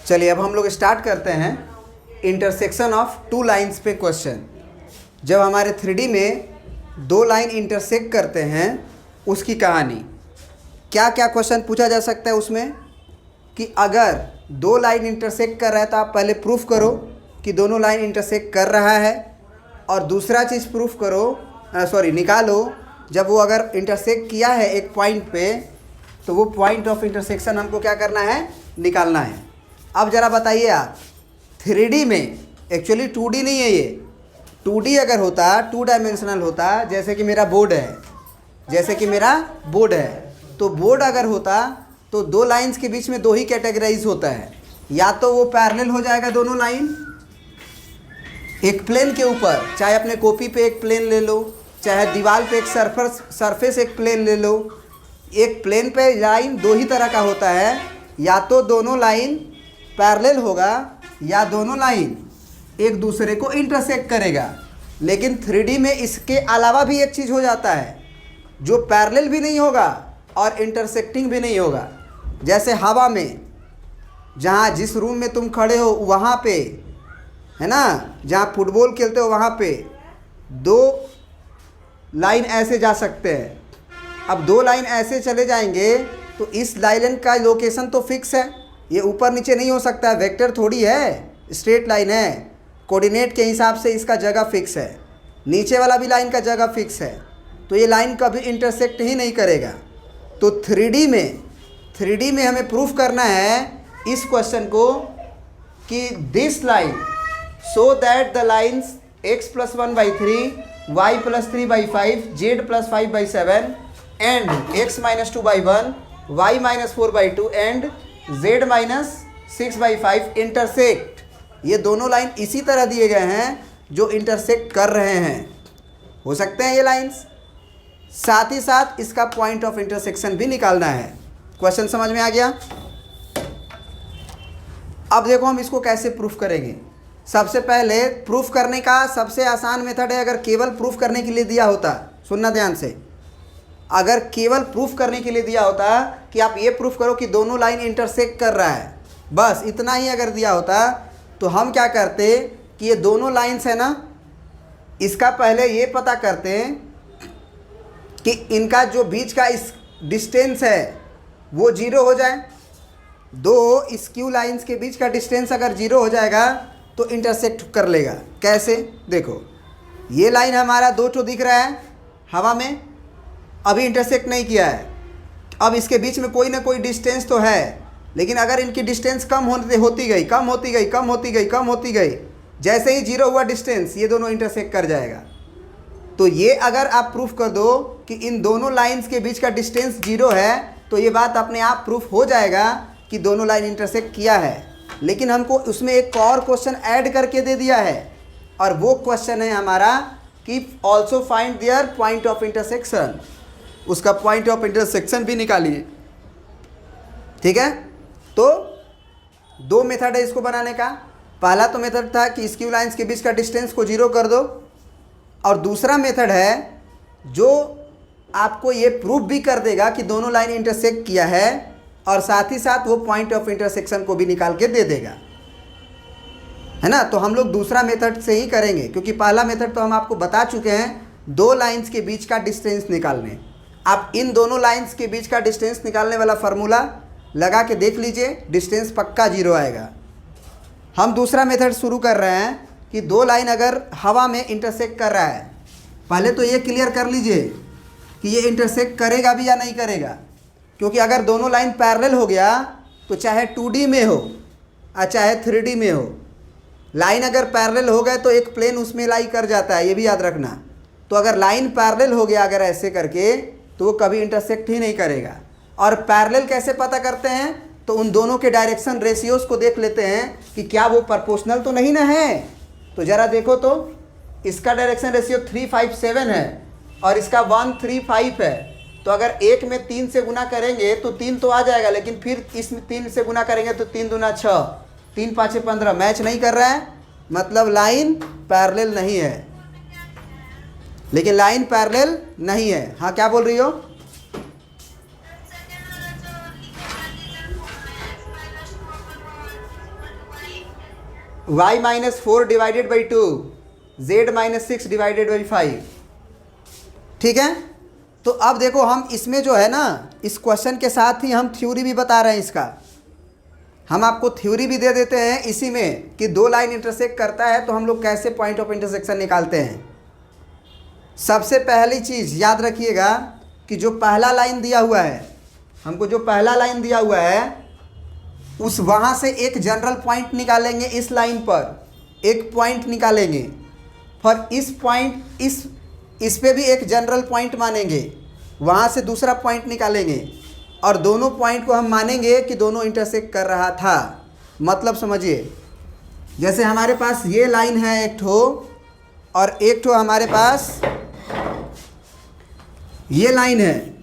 चलिए अब हम लोग स्टार्ट करते हैं इंटरसेक्शन ऑफ टू लाइंस पे क्वेश्चन। जब हमारे 3D में दो लाइन इंटरसेक्ट करते हैं उसकी कहानी। क्या क्या क्वेश्चन पूछा जा सकता है उसमें कि अगर दो लाइन इंटरसेक्ट कर रहा है तो आप पहले प्रूफ करो कि दोनों लाइन इंटरसेक्ट कर रहा है, और दूसरा चीज़ प्रूफ करो निकालो जब वो अगर इंटरसेक्ट किया है एक पॉइंट पे तो वो पॉइंट ऑफ इंटरसेक्शन हमको क्या करना है, निकालना है। अब ज़रा बताइए आप 3D में, एक्चुअली 2D नहीं है ये, 2D अगर होता, 2 डायमेंशनल होता, जैसे कि मेरा बोर्ड है, तो बोर्ड अगर होता तो दो लाइंस के बीच में दो ही कैटेगराइज होता है, या तो वो पैरेलल हो जाएगा दोनों लाइन एक प्लेन के ऊपर, चाहे अपने कॉपी पे एक प्लेन ले लो, चाहे दीवार पे एक सरफेस एक प्लेन ले लो। एक प्लेन पे लाइन दो ही तरह का होता है, या तो दोनों लाइन पैरेलल होगा या दोनों लाइन एक दूसरे को इंटरसेक्ट करेगा। लेकिन 3D में इसके अलावा भी एक चीज़ हो जाता है जो पैरेलल भी नहीं होगा और इंटरसेक्टिंग भी नहीं होगा। जैसे हवा में, जहाँ जिस रूम में तुम खड़े हो वहाँ पे है ना, जहाँ फुटबॉल खेलते हो वहाँ पे दो लाइन ऐसे जा सकते हैं। अब दो लाइन ऐसे चले जाएंगे तो इस लाइन का लोकेशन तो फिक्स है, ये ऊपर नीचे नहीं हो सकता है, वेक्टर थोड़ी है, स्ट्रेट लाइन है, कोऑर्डिनेट के हिसाब से इसका जगह फिक्स है, नीचे वाला भी लाइन का जगह फिक्स है, तो ये लाइन कभी इंटरसेक्ट ही नहीं करेगा। तो 3D में हमें प्रूफ करना है इस क्वेश्चन को कि this line so that the lines x+1/3, y+3/5, z+5/7 and x-2/1, y-4/2 and z-6/5 intersect. ये दोनों लाइन इसी तरह दिए गए हैं जो इंटरसेक्ट कर रहे हैं, हो सकते हैं ये लाइंस। साथ ही साथ इसका पॉइंट ऑफ इंटरसेक्शन भी निकालना है। क्वेश्चन समझ में आ गया? अब देखो हम इसको कैसे प्रूफ करेंगे। सबसे पहले प्रूफ करने का सबसे आसान मेथड है, अगर केवल प्रूफ करने के लिए दिया होता, सुनना ध्यान से, अगर केवल प्रूफ करने के लिए दिया होता कि आप ये प्रूफ करो कि दोनों लाइन इंटरसेक्ट कर रहा है, बस इतना ही अगर दिया होता तो हम क्या करते कि ये दोनों लाइंस है ना, इसका पहले ये पता करते कि इनका जो बीच का इस डिस्टेंस है वो 0 हो जाए। दो स्क्यू लाइंस के बीच का डिस्टेंस अगर 0 हो जाएगा तो इंटरसेक्ट कर लेगा। कैसे? देखो ये लाइन हमारा 2 ठो दिख रहा है हवा में, अभी इंटरसेक्ट नहीं किया है। अब इसके बीच में कोई ना कोई डिस्टेंस तो है, लेकिन अगर इनकी डिस्टेंस कम होती गई, जैसे ही 0 हुआ डिस्टेंस, ये दोनों इंटरसेक्ट कर जाएगा। तो ये अगर आप प्रूफ कर दो कि इन दोनों लाइंस के बीच का डिस्टेंस 0 है तो ये बात अपने आप प्रूफ हो जाएगा कि दोनों लाइन इंटरसेक्ट किया है। लेकिन हमको उसमें एक और क्वेश्चन ऐड करके दे दिया है, और वो क्वेश्चन है हमारा कि also find their point of intersection. उसका पॉइंट ऑफ इंटरसेक्शन भी निकालिए, ठीक है। तो दो मेथड है इसको बनाने का। पहला तो मेथड था कि स्क्यू लाइंस के बीच का डिस्टेंस को 0 कर दो, और दूसरा मेथड है जो आपको ये प्रूफ भी कर देगा कि दोनों लाइन इंटरसेक्ट किया है, और साथ ही साथ वो पॉइंट ऑफ इंटरसेक्शन को भी निकाल के दे देगा, है ना। तो हम लोग दूसरा मेथड से ही करेंगे, क्योंकि पहला मेथड तो हम आपको बता चुके हैं, दो लाइंस के बीच का डिस्टेंस निकालने। आप इन दोनों लाइंस के बीच का डिस्टेंस निकालने वाला फार्मूला लगा के देख लीजिए, डिस्टेंस पक्का 0 आएगा। हम दूसरा मेथड शुरू कर रहे हैं कि दो लाइन अगर हवा में इंटरसेक्ट कर रहा है, पहले तो ये क्लियर कर लीजिए कि ये इंटरसेक्ट करेगा भी या नहीं करेगा। क्योंकि अगर दोनों लाइन पैरेलल हो गया तो चाहे 2D में हो और चाहे 3D में हो, लाइन अगर पैरेलल हो गए तो एक प्लेन उसमें लाई कर जाता है, ये भी याद रखना। तो अगर लाइन पैरेलल हो गया अगर ऐसे करके, तो वो कभी इंटरसेक्ट ही नहीं करेगा। और पैरेलल कैसे पता करते हैं? तो उन दोनों के डायरेक्शन रेशियोज को देख लेते हैं कि क्या वो प्रोपोर्शनल तो नहीं ना है। तो ज़रा देखो तो, इसका डायरेक्शन रेशियो 357 है और इसका 135 है। तो अगर एक में 3 से गुना करेंगे तो 3 तो आ जाएगा, लेकिन फिर इसमें 3 से गुना करेंगे तो 3 दूना 6, 3 5 15, मैच नहीं कर रहा है, मतलब लाइन पैरेलल नहीं है। लेकिन लाइन पैरेलल नहीं है। हाँ, क्या बोल रही हो? y minus 4 divided by 2, z minus 6 divided by 5। ठीक है, तो अब देखो हम इसमें जो है ना, इस क्वेश्चन के साथ ही हम थ्योरी भी बता रहे हैं इसका। हम आपको थ्योरी भी दे देते हैं इसी में कि दो लाइन इंटरसेक्ट करता है तो हम लोग कैसे पॉइंट ऑफ इंटरसेक्शन निकालते हैं। सबसे पहली चीज़ याद रखिएगा कि जो पहला लाइन दिया हुआ है, हमको जो पहला लाइन दिया हुआ है उस वहाँ से एक जनरल पॉइंट निकालेंगे, इस लाइन पर एक पॉइंट निकालेंगे, फिर इस पॉइंट इस पे भी एक जनरल पॉइंट मानेंगे, वहाँ से दूसरा पॉइंट निकालेंगे और दोनों पॉइंट को हम मानेंगे कि दोनों इंटरसेक्ट कर रहा था। मतलब समझिए, जैसे हमारे पास ये लाइन है एक ठो और एक ठो हमारे पास ये लाइन है।